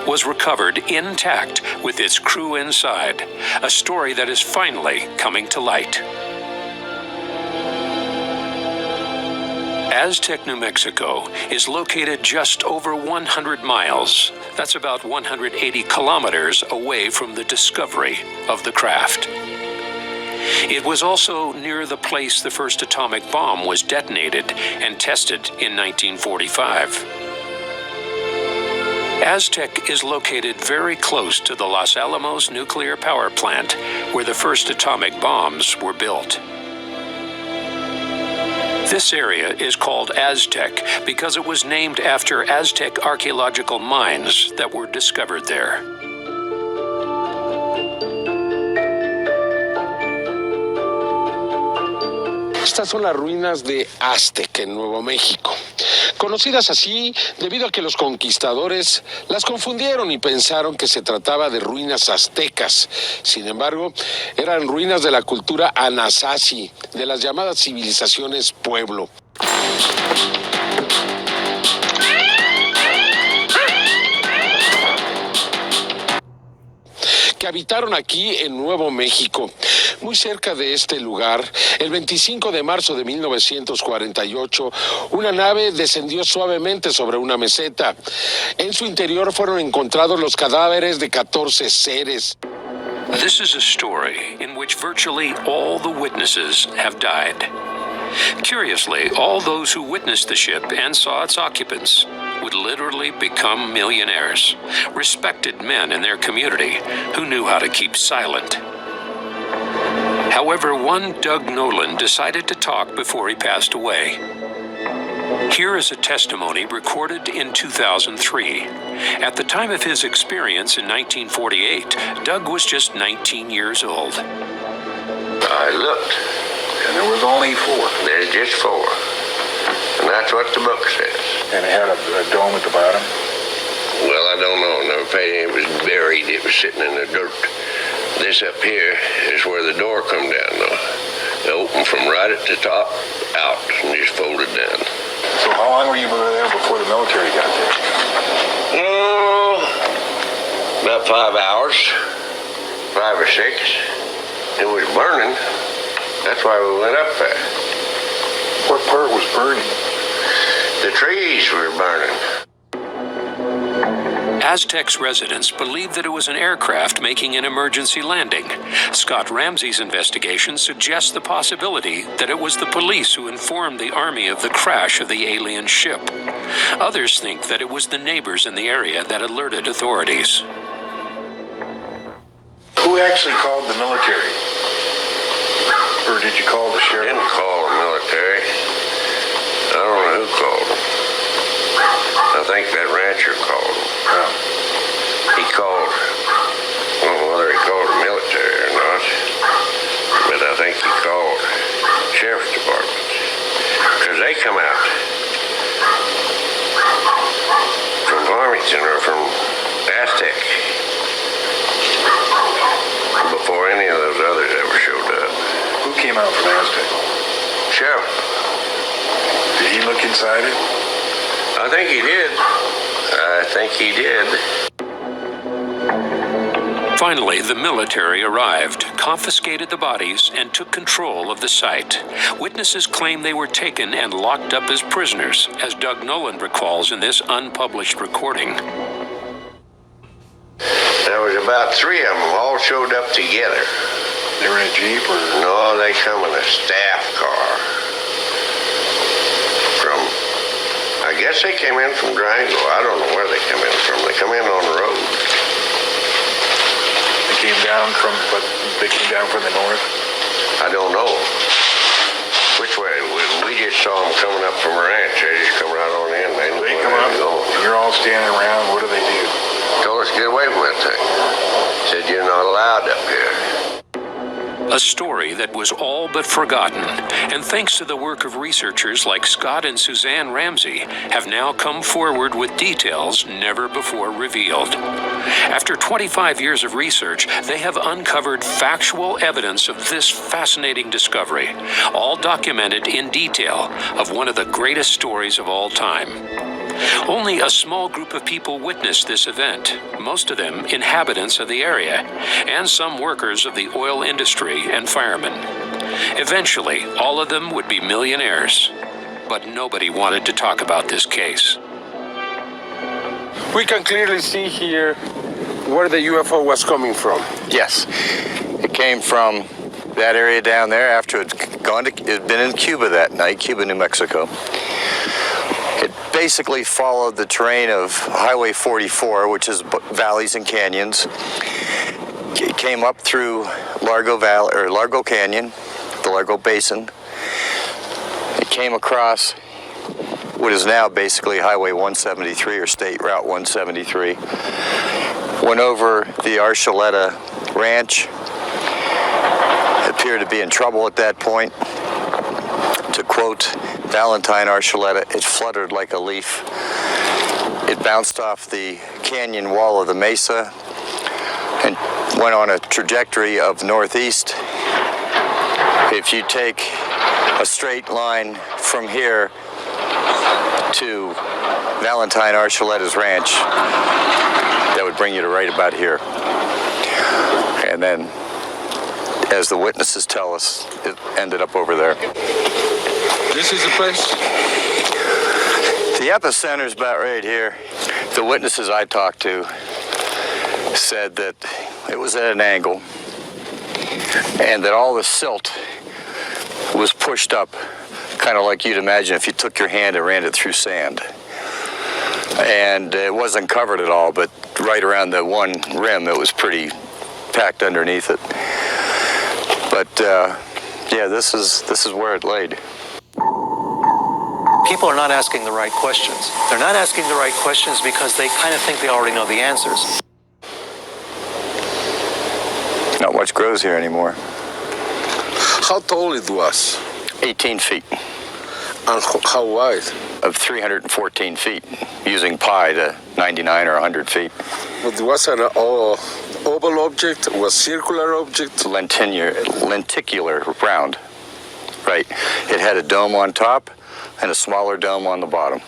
was recovered intact with its crew inside, a story that is finally coming to light. Aztec, New Mexico is located just over 100 miles. That's about 180 kilometers away from the discovery of the craft. It was also near the place the first atomic bomb was detonated and tested in 1945. Aztec is located very close to the Los Alamos nuclear power plant, where the first atomic bombs were built. This area is called Aztec because it was named after Aztec archaeological mines that were discovered there. Estas son las ruinas de Aztec en Nuevo México, conocidas así debido a que los conquistadores las confundieron y pensaron que se trataba de ruinas aztecas. Sin embargo, eran ruinas de la cultura Anasazi, de las llamadas civilizaciones pueblo. Que habitaron aquí en Nuevo México. Muy cerca de este lugar, el 25 de marzo de 1948, una nave descendió suavemente sobre una meseta. En su interior fueron encontrados los cadáveres de 14 seres. This is a story in which virtually all the witnesses have died. Curiously, all those who witnessed the ship and saw its occupants would literally become millionaires, respected men in their community who knew how to keep silent. However, one Doug Nolan decided to talk before he passed away. Here is a testimony recorded in 2003. At the time of his experience in 1948, Doug was just 19 years old. I looked, And there was only 4. there's just 4. And that's what the book says. And it had a dome at the bottom. Well, I don't know. No, it was buried. It was sitting in the dirt. This up here is where the door come down, though. It opened from right at the top out and just folded down. So how long were you there before the military got there? Oh, about 5 hours, 5 or 6. It was burning. That's why we went up there. What part was burning? The trees were burning. Aztec's residents believed that it was an aircraft making an emergency landing. Scott Ramsey's investigation suggests the possibility that it was the police who informed the Army of the crash of the alien ship. Others think that it was the neighbors in the area that alerted authorities. Who actually called the military? Or did you call the sheriff? Didn't call the military. I don't know who called them. I think that rancher called them. Oh. He called, I don't know whether he called the military or not, but I think he called sheriff's department. Because they come out from Farmington or from Aztec before any of those others ever showed up. Who came out from Aztec? Sheriff. Did he look inside it? I think he did. I think he did. Finally, the military arrived, confiscated the bodies, and took control of the site. Witnesses claim they were taken and locked up as prisoners, as Doug Nolan recalls in this unpublished recording. There was about 3 of them all showed up together. They were in a Jeep or? No, they come in a staff car. I guess they came in from Durango. I don't know where they come in from. They come in on the road. They came down from the north? I don't know. Which way? We just saw them coming up from a ranch. They just come right on in. They come up, and you're all standing around. What do they do? Told us to get away from that thing. Said you're not allowed up here. A story that was all but forgotten, and thanks to the work of researchers like Scott and Suzanne Ramsey, have now come forward with details never before revealed. After 25 years of research, they have uncovered factual evidence of this fascinating discovery, all documented in detail of one of the greatest stories of all time. Only a small group of people witnessed this event, most of them inhabitants of the area, and some workers of the oil industry and firemen. Eventually, all of them would be millionaires, but nobody wanted to talk about this case. We can clearly see here where the UFO was coming from. Yes, it came from that area down there after it had been in Cuba that night, Cuba, New Mexico. It basically followed the terrain of Highway 44, which is valleys and canyons. It came up through Largo Valley or Largo Canyon, the Largo Basin. It came across what is now basically Highway 173 or State Route 173. Went over the Archuleta Ranch. Appeared to be in trouble at that point. To quote Valentine Archuleta, it fluttered like a leaf. It bounced off the canyon wall of the mesa and went on a trajectory of northeast. If you take a straight line from here to Valentine Archuleta's ranch, that would bring you to right about here. And then, as the witnesses tell us, it ended up over there. This is the place? The epicenter is about right here. The witnesses I talked to said that it was at an angle and that all the silt was pushed up, kind of like you'd imagine if you took your hand and ran it through sand. And it wasn't covered at all, but right around the one rim, it was pretty packed underneath it. But yeah, this is where it laid. People are not asking the right questions. They're not asking the right questions because they kind of think they already know the answers. Not much grows here anymore. How tall it was? 18 feet. And how wide? Of 314 feet, using pi to 99 or 100 feet. It was an oval object, was circular object? Lenticular, round. Right. It had a dome on top and a smaller dome on the bottom.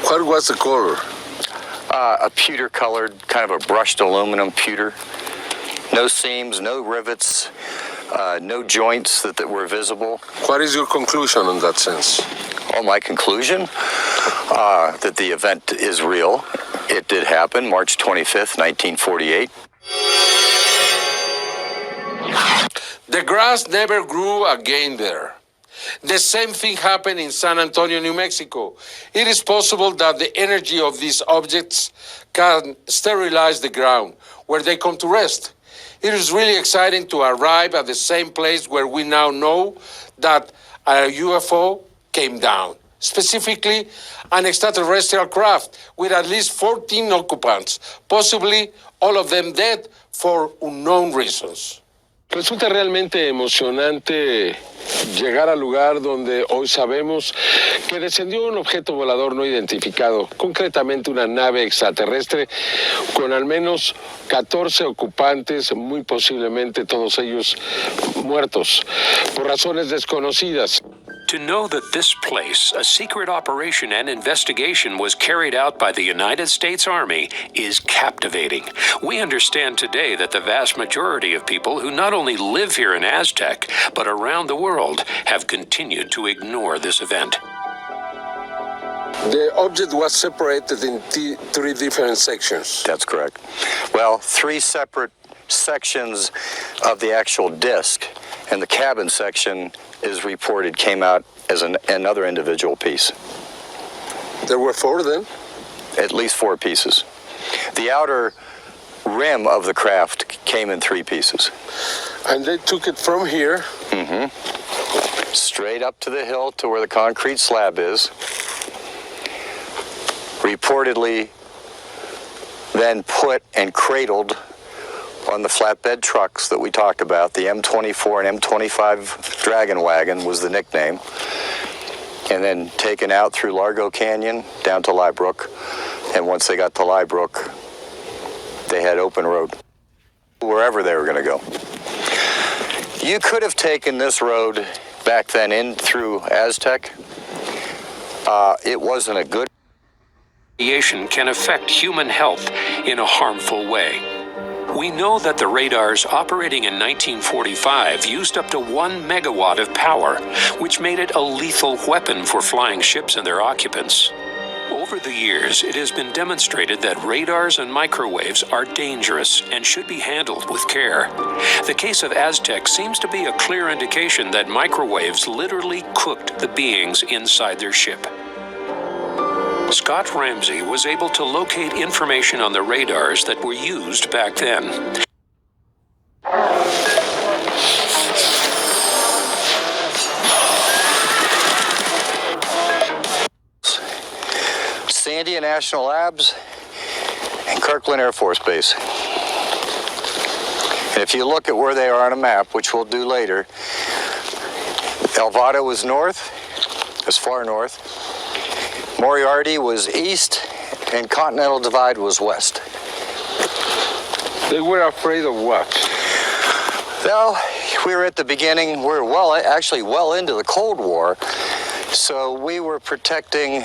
What was the color? A pewter colored, kind of a brushed aluminum pewter. No seams, no rivets, no joints that were visible. What is your conclusion in that sense? Oh, my conclusion? That the event is real. It did happen, March 25th, 1948. The grass never grew again there. The same thing happened in San Antonio, New Mexico. It is possible that the energy of these objects can sterilize the ground where they come to rest. It is really exciting to arrive at the same place where we now know that a UFO came down, specifically an extraterrestrial craft with at least 14 occupants, possibly all of them dead for unknown reasons. Resulta realmente emocionante llegar al lugar donde hoy sabemos que descendió un objeto volador no identificado, concretamente una nave extraterrestre con al menos 14 ocupantes, muy posiblemente todos ellos muertos por razones desconocidas. To know that this place, a secret operation and investigation, was carried out by the United States Army is captivating. We understand today that the vast majority of people who not only live here in Aztec, but around the world, have continued to ignore this event. The object was separated in three different sections. That's correct. Well, 3 separate sections of the actual disc, and the cabin section is reported came out as another individual piece. There were 4 then? At least 4 pieces. The outer rim of the craft came in 3 pieces. And they took it from here? Mm-hmm. Straight up to the hill to where the concrete slab is. Reportedly then put and cradled on the flatbed trucks that we talked about. The M24 and M25 Dragon Wagon was the nickname. And then taken out through Largo Canyon down to Liebrook. And once they got to Liebrook, they had open road wherever they were going to go. You could have taken this road back then in through Aztec. It wasn't a good radiation can affect human health in a harmful way. We know that the radars operating in 1945 used up to 1 megawatt of power, which made it a lethal weapon for flying ships and their occupants. Over the years, it has been demonstrated that radars and microwaves are dangerous and should be handled with care. The case of Aztec seems to be a clear indication that microwaves literally cooked the beings inside their ship. Scott Ramsey was able to locate information on the radars that were used back then. Sandia National Labs and Kirkland Air Force Base. And if you look at where they are on a map, which we'll do later, El Vado was north, as far north. Moriarty was east, and Continental Divide was west. They were afraid of what? Well, we were at the beginning, we were actually well into the Cold War, so we were protecting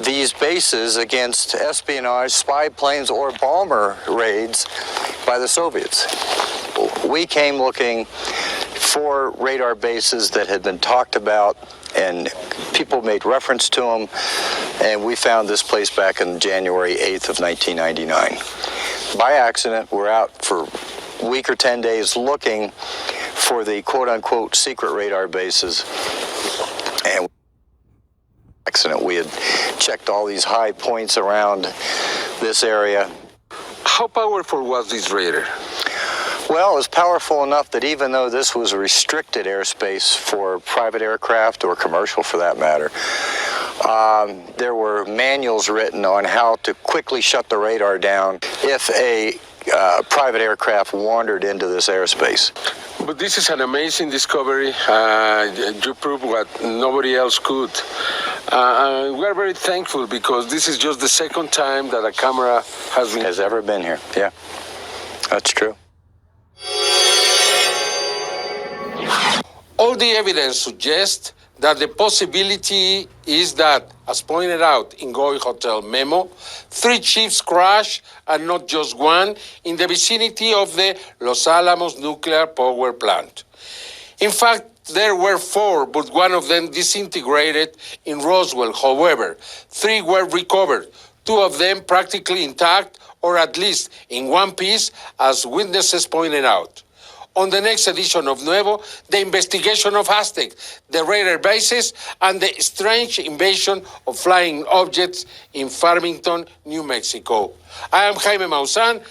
these bases against espionage, spy planes, or bomber raids by the Soviets. We came looking for radar bases that had been talked about and people made reference to them, and we found this place back on January 8th of 1999. By accident, we're out for a week or 10 days looking for the quote-unquote secret radar bases, and accident. We had checked all these high points around this area. How powerful was this radar? Well, it was powerful enough that even though this was restricted airspace for private aircraft or commercial for that matter, there were manuals written on how to quickly shut the radar down if a private aircraft wandered into this airspace. But this is an amazing discovery. You proved what nobody else could. We are very thankful because this is just the second time that a camera has ever been here. Yeah, that's true. All the evidence suggests that the possibility is that, as pointed out in Goy Hotel memo, 3 ships crashed, and not just one, in the vicinity of the Los Alamos nuclear power plant. In fact, there were 4, but one of them disintegrated in Roswell. However, 3 were recovered, 2 of them practically intact, or at least in one piece, as witnesses pointed out. On the next edition of Nuevo, the investigation of Aztec, the radar bases, and the strange invasion of flying objects in Farmington, New Mexico. I am Jaime Maussan.